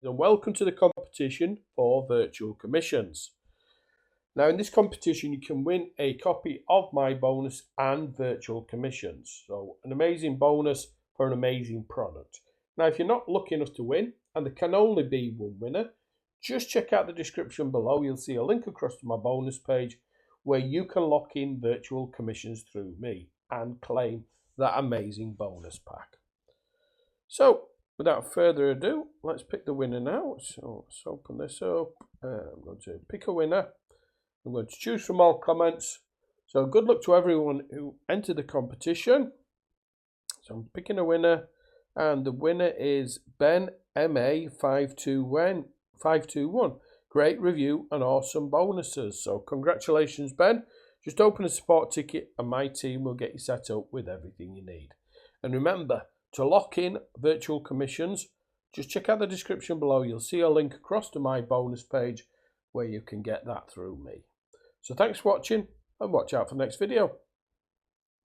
and welcome to the competition for virtual commissions. Now in this competition you can win a copy of my bonus and virtual commissions. So an amazing bonus for an amazing product. Now if you're not lucky enough to win, and there can only be one winner, just check out the description below. You'll see a link across to my bonus page where you can lock in virtual commissions through me and claim that amazing bonus pack. So without further ado, let's pick the winner now. So let's open this up. I'm going to pick a winner. I'm going to choose from all comments. So good luck to everyone who entered the competition. So I'm picking a winner, and the winner is Ben MA521. Great review and awesome bonuses. So congratulations, Ben. Just open a support ticket and my team will get you set up with everything you need. And remember, to lock in virtual commissions, just check out the description below. You'll see a link across to my bonus page where you can get that through me. So thanks for watching and watch out for the next video.